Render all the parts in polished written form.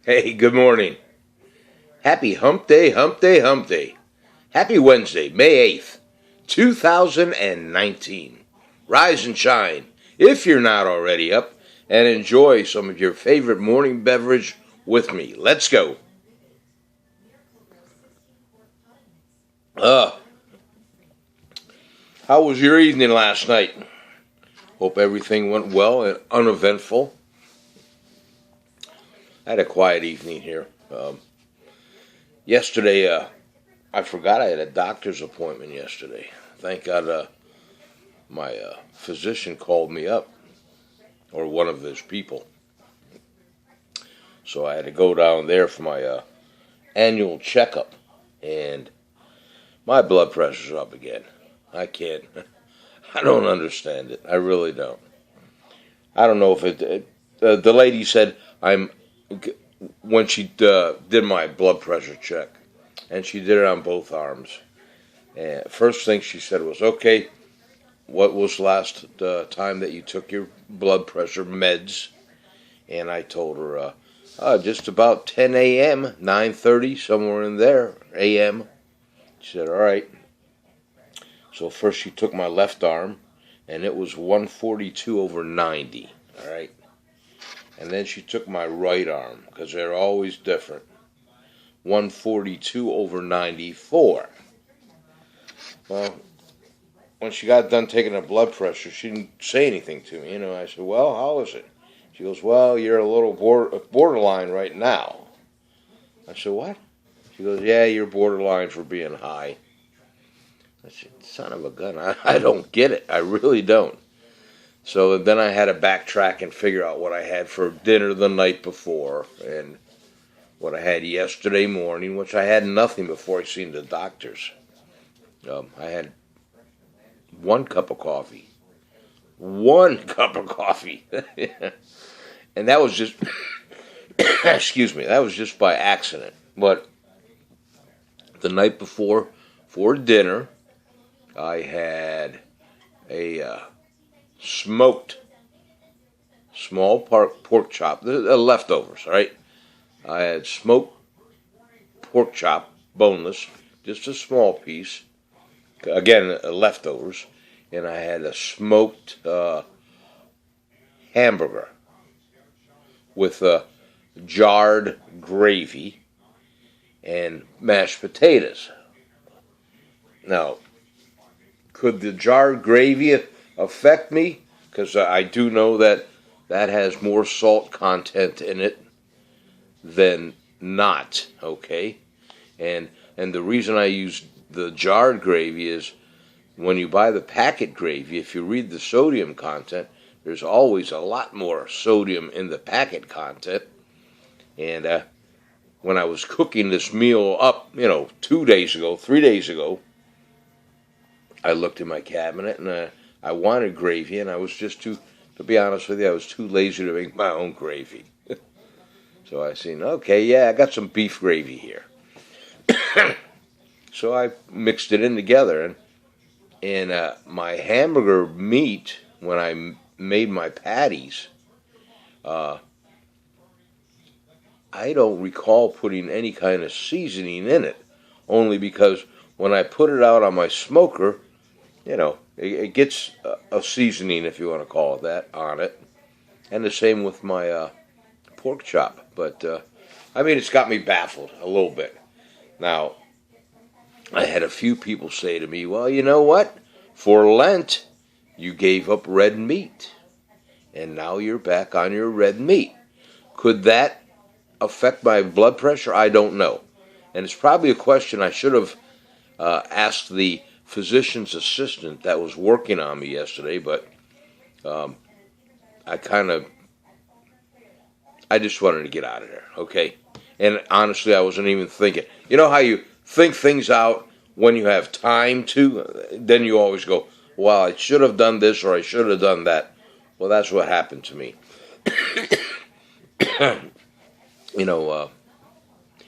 Hey, good morning. Happy Hump Day, Hump Day, Hump Day. Happy Wednesday, May 8th, 2019. Rise and shine, if you're not already up, and enjoy some of your favorite morning beverage with me. Let's go. Uh, how was your evening last night? Hope everything went well and uneventful. I had a quiet evening here. Yesterday, I forgot I had a doctor's appointment yesterday. Thank God my physician called me up, or one of his people. So I had to go down there for my annual checkup, and my blood pressure's up again. I can't, I don't understand it. I really don't. I don't know if the lady said when she did my blood pressure check, and she did it on both arms. And first thing she said was, okay, what was last time that you took your blood pressure meds? And I told her, just about 10 a.m., 9:30, somewhere in there, a.m. She said, all right. So first she took my left arm, and it was 142/90, all right? And then she took my right arm, because they're always different, 142/94. Well, when she got done taking the blood pressure, she didn't say anything to me. I said, well, how is it? She goes, well, you're a little borderline right now. I said, what? She goes, yeah, you're borderline for being high. I said, son of a gun, I don't get it. I really don't. So then I had to backtrack and figure out what I had for dinner the night before and what I had yesterday morning, which I had nothing before I seen the doctors. I had one cup of coffee. One cup of coffee. And that was just, excuse me, that was just by accident. But the night before, for dinner, I had a smoked small pork chop, the leftovers, all right? I had smoked pork chop, boneless, just a small piece, again, leftovers, and I had a smoked hamburger with jarred gravy and mashed potatoes. Now, could the jarred gravy affect me? Because I do know that has more salt content in it than not, okay? And the reason I use the jarred gravy is when you buy the packet gravy, if you read the sodium content, there's always a lot more sodium in the packet content. And when I was cooking this meal up, 2 days ago, 3 days ago, I looked in my cabinet and I wanted gravy, and I was just to be honest with you, I was too lazy to make my own gravy. So I seen, okay, yeah, I got some beef gravy here. So I mixed it in together, and my hamburger meat, when I made my patties, I don't recall putting any kind of seasoning in it, only because when I put it out on my smoker, it gets a seasoning, if you want to call it that, on it. And the same with my pork chop. But, it's got me baffled a little bit. Now, I had a few people say to me, well, you know what? For Lent, you gave up red meat. And now you're back on your red meat. Could that affect my blood pressure? I don't know. And it's probably a question I should have asked the physician's assistant that was working on me yesterday, but I just wanted to get out of there, okay? And honestly, I wasn't even thinking. You know how you think things out when you have time to? Then you always go, well, I should have done this or I should have done that. Well, that's what happened to me.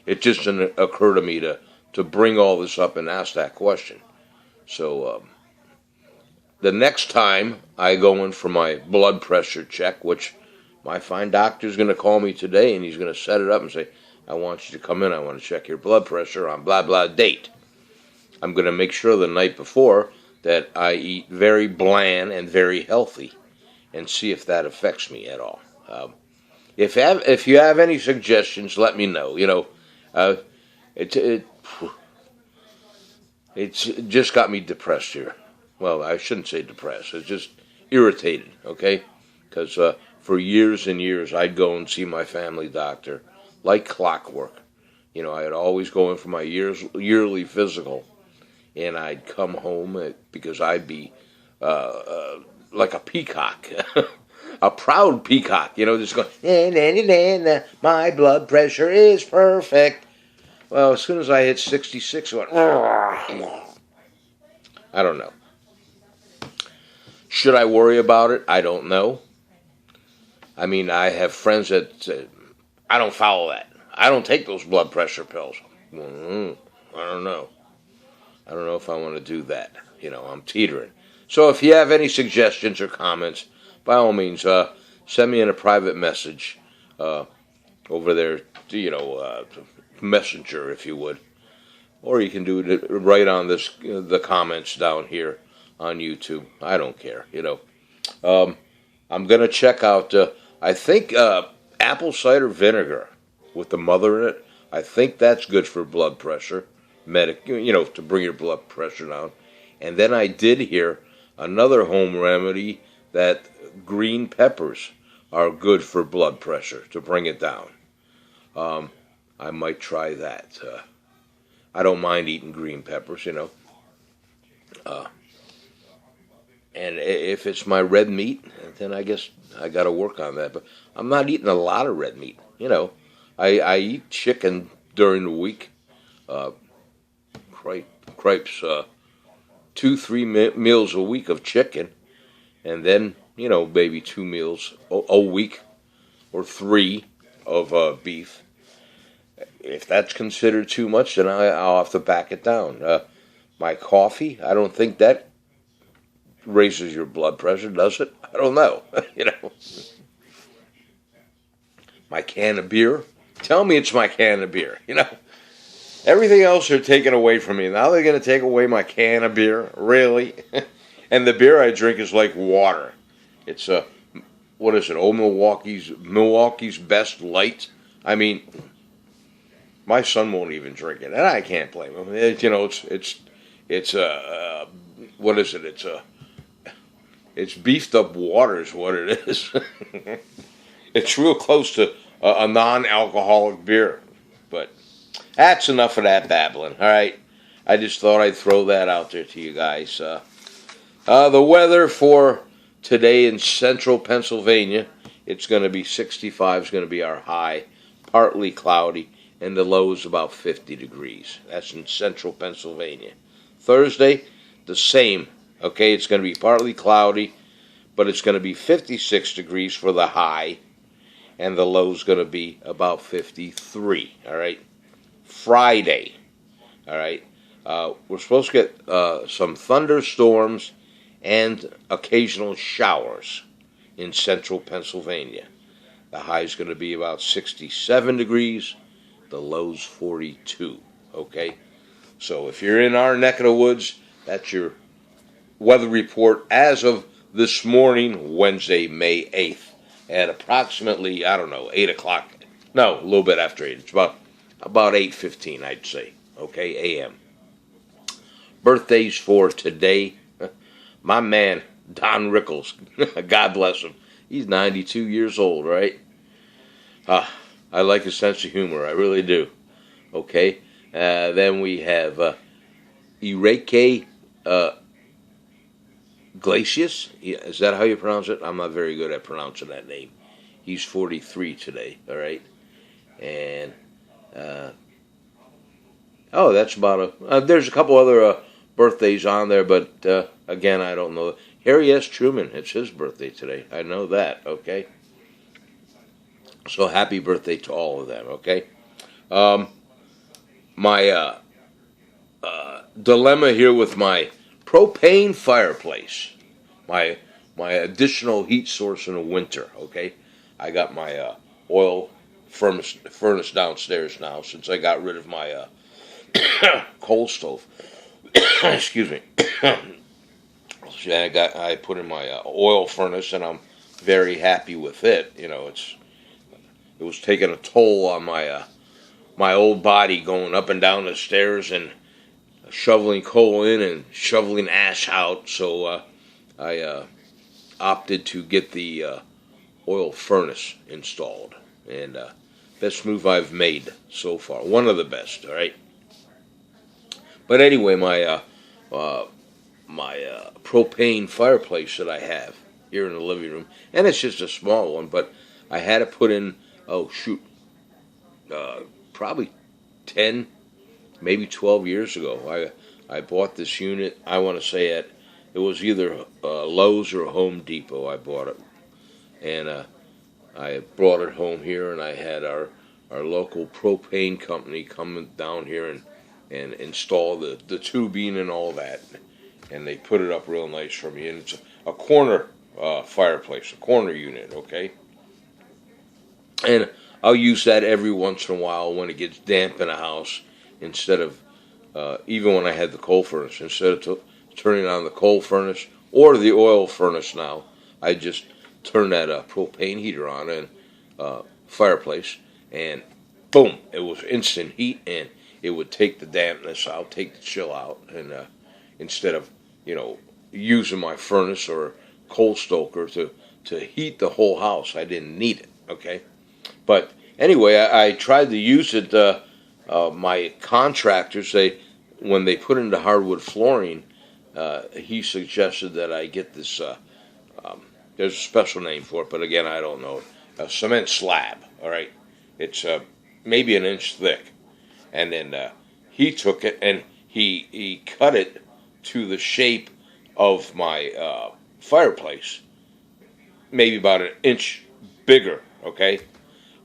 It just didn't occur to me to bring all this up and ask that question. So the next time I go in for my blood pressure check, which my fine doctor's going to call me today, and he's going to set it up and say, I want you to come in. I want to check your blood pressure on blah, blah date. I'm going to make sure the night before that I eat very bland and very healthy and see if that affects me at all. If you have any suggestions, let me know. It's just got me depressed here. Well, I shouldn't say depressed. It's just irritated, okay? Because for years and years, I'd go and see my family doctor like clockwork. I'd always go in for my yearly physical, and I'd come home because I'd be like a peacock, a proud peacock, just going, nah, my blood pressure is perfect. Well, as soon as I hit 66, I went, I don't know. Should I worry about it? I don't know. I mean, I have friends that say, I don't follow that. I don't take those blood pressure pills. I don't know. I don't know if I want to do that. I'm teetering. So if you have any suggestions or comments, by all means, send me in a private message over there, Messenger, if you would. Or you can do it right on the comments down here on YouTube. I don't care, I'm going to check out, I think, apple cider vinegar with the mother in it. I think that's good for blood pressure, to bring your blood pressure down. And then I did hear another home remedy that green peppers are good for blood pressure, to bring it down. I might try that. I don't mind eating green peppers, And if it's my red meat, then I guess I got to work on that. But I'm not eating a lot of red meat. I eat chicken during the week. Cripes, 2-3 meals a week of chicken, and then maybe 2 meals a week or 3 of beef. If that's considered too much, then I'll have to back it down. My coffee, I don't think that raises your blood pressure, does it? I don't know. My can of beer, tell me it's my can of beer. Everything else they're taking away from me. Now they're going to take away my can of beer? Really? And the beer I drink is like water. It's what is it? Old Milwaukee's Best Light. I mean, my son won't even drink it, and I can't blame him. It's what is it? It's beefed up water is what it is. It's real close to a non-alcoholic beer, but that's enough of that babbling. All right, I just thought I'd throw that out there to you guys. The weather for today in central Pennsylvania, it's going to be 65 is going to be our high, partly cloudy, and the low is about 50 degrees. That's in central Pennsylvania. Thursday, the same. Okay, it's going to be partly cloudy, but it's going to be 56 degrees for the high, and the low is going to be about 53. All right. Friday, all right, we're supposed to get some thunderstorms and occasional showers in central Pennsylvania. The high is going to be about 67 degrees, the low's 42, okay? So if you're in our neck of the woods, that's your weather report as of this morning, Wednesday, May 8th, at approximately, 8 o'clock. No, a little bit after 8. It's about 8:15, I'd say, okay, a.m. Birthdays for today. My man, Don Rickles, God bless him. He's 92 years old, right? I like his sense of humor, I really do. Okay, then we have Enrique Iglesias. Is that how you pronounce it? I'm not very good at pronouncing that name. He's 43 today, all right? And that's about there's a couple other birthdays on there, but again, I don't know. Harry S. Truman, it's his birthday today. I know that, okay? So happy birthday to all of them, okay? My dilemma here with my propane fireplace, my additional heat source in the winter, okay? I got my oil furnace downstairs now since I got rid of my coal stove. Excuse me. I put in my oil furnace, and I'm very happy with it. It was taking a toll on my old body going up and down the stairs and shoveling coal in and shoveling ash out. So I opted to get the oil furnace installed, and best move I've made so far. One of the best. All right. But anyway, my propane fireplace that I have here in the living room, and it's just a small one, but I had it put in. Oh shoot, probably 10, maybe 12 years ago. I bought this unit. I want to say it was either Lowe's or Home Depot. I bought it, and I brought it home here, and I had our local propane company come down here and install the tubing and all that, and they put it up real nice for me. And it's a corner fireplace, a corner unit, okay? And I'll use that every once in a while when it gets damp in a house, instead of, even when I had the coal furnace, instead of turning on the coal furnace or the oil furnace now, I just turn that propane heater on and fireplace, and boom, it was instant heat, and it would take the dampness out, take the chill out, and instead of, using my furnace or coal stoker to heat the whole house, I didn't need it, okay? But anyway, I tried to use it. My contractors, when they put into hardwood flooring, he suggested that I get this, there's a special name for it, but again, I don't know, a cement slab, all right? It's maybe an inch thick. And then he took it and he cut it to the shape of my fireplace, maybe about an inch bigger, okay,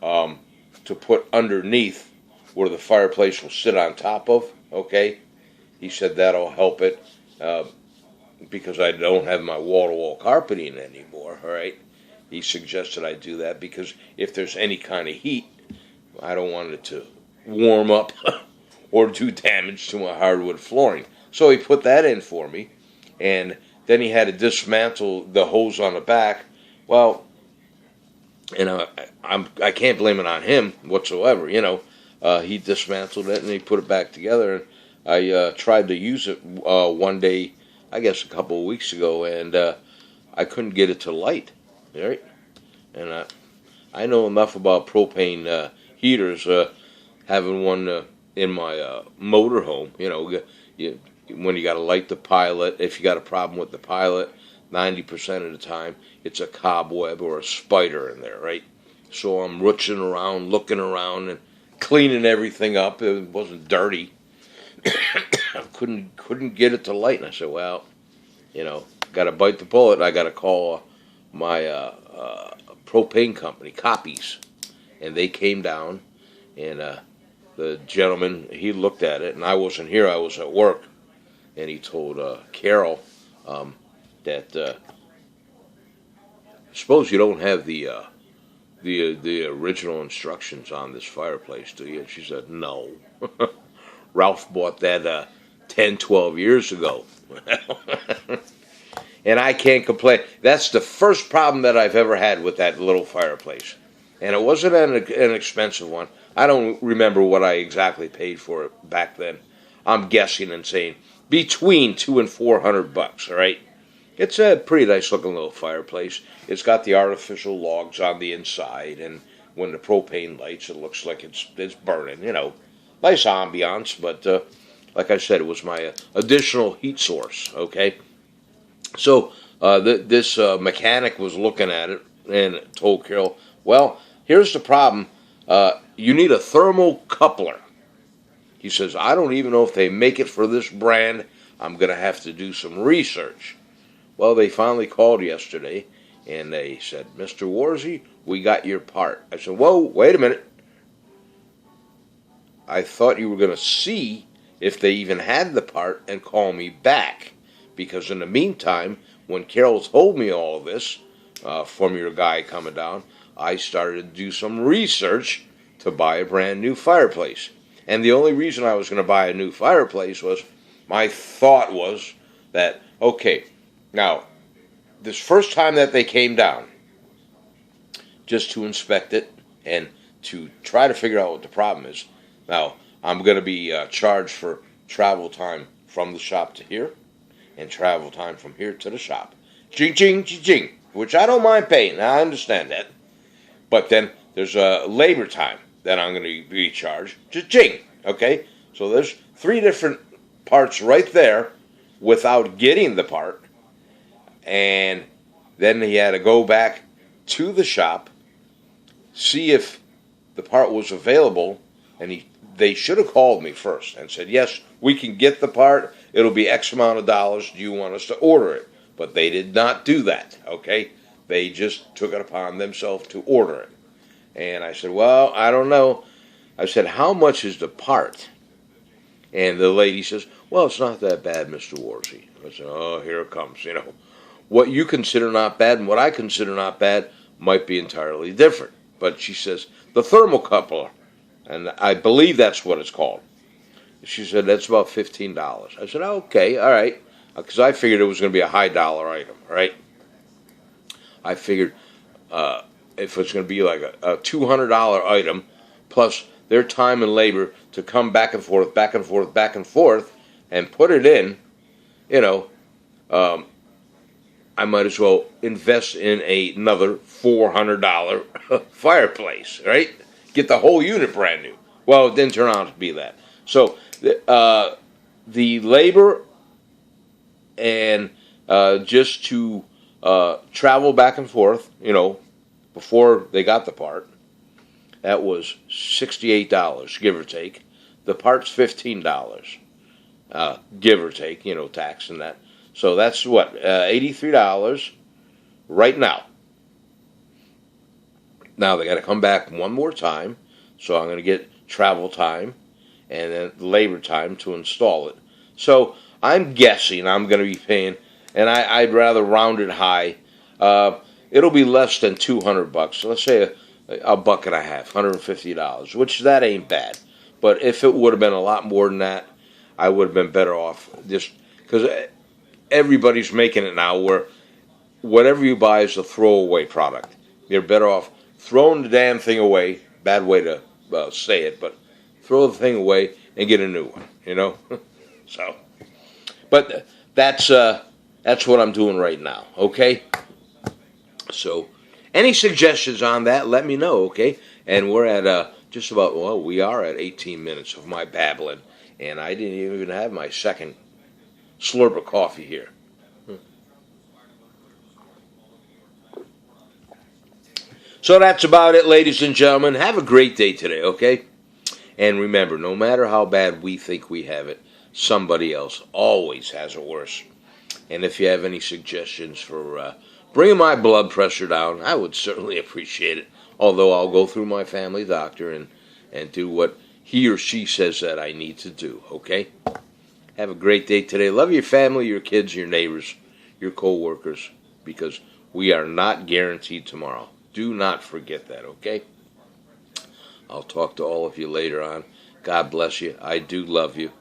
to put underneath where the fireplace will sit on top of, okay. He said that'll help it because I don't have my wall-to-wall carpeting anymore, all right. He suggested I do that because if there's any kind of heat, I don't want it to warm up or do damage to my hardwood flooring. So he put that in for me, and then he had to dismantle the hose on the back. Well, I can't blame it on him whatsoever. He dismantled it and he put it back together. And I tried to use it one day, I guess a couple of weeks ago, and I couldn't get it to light. Right? And I know enough about propane heaters. Having one in my motorhome, when you got to light the pilot, if you got a problem with the pilot, 90% of the time it's a cobweb or a spider in there, right? So I'm rooching around, looking around, and cleaning everything up. It wasn't dirty. I couldn't get it to light, and I said, well, got to bite the bullet. I got to call my propane company, Copies, and they came down, and the gentleman, he looked at it, and I wasn't here, I was at work, and he told Carol that suppose you don't have the original instructions on this fireplace, do you? And she said, no. Ralph bought that 10, 12 years ago. And I can't complain. That's the first problem that I've ever had with that little fireplace. And it wasn't an expensive one. I don't remember what I exactly paid for it back then. I'm guessing and saying between $200 and $400, all right? It's a pretty nice looking little fireplace. It's got the artificial logs on the inside, and when the propane lights, it looks like it's burning, Nice ambiance, but like I said, it was my additional heat source, okay? So this mechanic was looking at it and told Carol, well, here's the problem. You need a thermal coupler. He says, I don't even know if they make it for this brand. I'm going to have to do some research. Well, they finally called yesterday, and they said, Mr. Warzy, we got your part. I said, whoa, wait a minute. I thought you were going to see if they even had the part and call me back. Because in the meantime, when Carol told me all this from your guy coming down, I started to do some research to buy a brand new fireplace. And the only reason I was going to buy a new fireplace was my thought was that, okay, now, this first time that they came down, just to inspect it and to try to figure out what the problem is. Now, I'm going to be charged for travel time from the shop to here and travel time from here to the shop. Ching, ching, ching, ching, which I don't mind paying. I understand that. But then there's a labor time that I'm going to be charged. Ching, okay? So there's 3 different parts right there without getting the part. And then he had to go back to the shop, see if the part was available, and they should have called me first and said, yes, we can get the part. It'll be X amount of dollars. Do you want us to order it? But they did not do that, okay? They just took it upon themselves to order it. And I said, well, I don't know. I said, how much is the part? And the lady says, well, it's not that bad, Mr. Warzy. I said, oh, here it comes, What you consider not bad and what I consider not bad might be entirely different. But she says, the thermocoupler, and I believe that's what it's called. She said, that's about $15. I said, okay, all right, because I figured it was going to be a high dollar item, right? I figured if it's going to be like a $200 item, plus their time and labor to come back and forth, back and forth, back and forth, and put it in, I might as well invest in another $400 fireplace, right? Get the whole unit brand new. Well, it didn't turn out to be that. So the labor and just to travel back and forth, before they got the part, that was $68, give or take. The part's $15, give or take, tax and that. So that's what, $83 right now. Now they got to come back one more time, so I'm going to get travel time and then labor time to install it. So I'm guessing I'm going to be paying, and I'd rather round it high. It'll be less than $200. Let's say a buck and a half, $150, which that ain't bad. But if it would have been a lot more than that, I would have been better off just because everybody's making it now where whatever you buy is a throwaway product. You're better off throwing the damn thing away. Bad way to say it, but throw the thing away and get a new one, So, but that's what I'm doing right now, okay? So, any suggestions on that, let me know, okay? And we're at just about, we are at 18 minutes of my babbling, and I didn't even have my second slurp of coffee here. So that's about it, ladies and gentlemen. Have a great day today, okay? And remember, no matter how bad we think we have it, somebody else always has it worse. And if you have any suggestions for bringing my blood pressure down, I would certainly appreciate it. Although I'll go through my family doctor and do what he or she says that I need to do, okay? Have a great day today. Love your family, your kids, your neighbors, your co-workers, because we are not guaranteed tomorrow. Do not forget that, okay? I'll talk to all of you later on. God bless you. I do love you.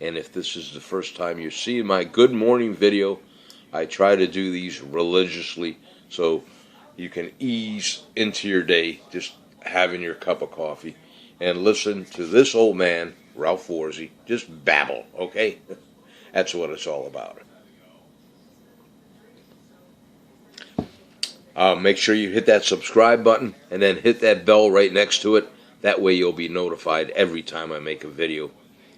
And if this is the first time you're seeing my good morning video, I try to do these religiously so you can ease into your day just having your cup of coffee and listen to this old man, Ralph Warzy, just babble, okay? That's what it's all about. Make sure you hit that subscribe button and then hit that bell right next to it. That way you'll be notified every time I make a video.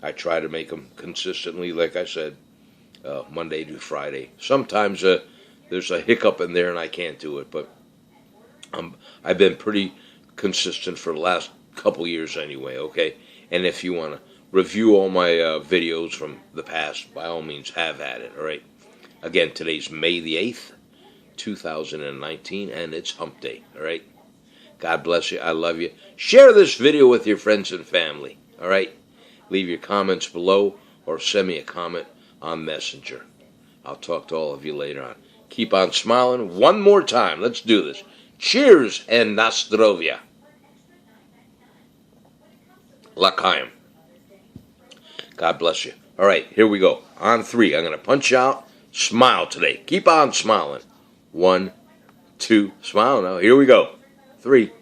I try to make them consistently, like I said, Monday to Friday. Sometimes there's a hiccup in there and I can't do it, but I've been pretty consistent for the last couple years anyway, okay? And if you want to review all my videos from the past, by all means have at it, all right? Again, today's May the 8th. 2019, and it's hump day, all right? God bless you. I love you. Share this video with your friends and family, all right? Leave your comments below or send me a comment on Messenger. I'll talk to all of you later on. Keep on smiling one more time. Let's do this. Cheers and Nostrovia. L'chaim. God bless you. All right, here we go. On 3. I'm going to punch out. Smile today. Keep on smiling. 1, 2. Smile now. Here we go. 3.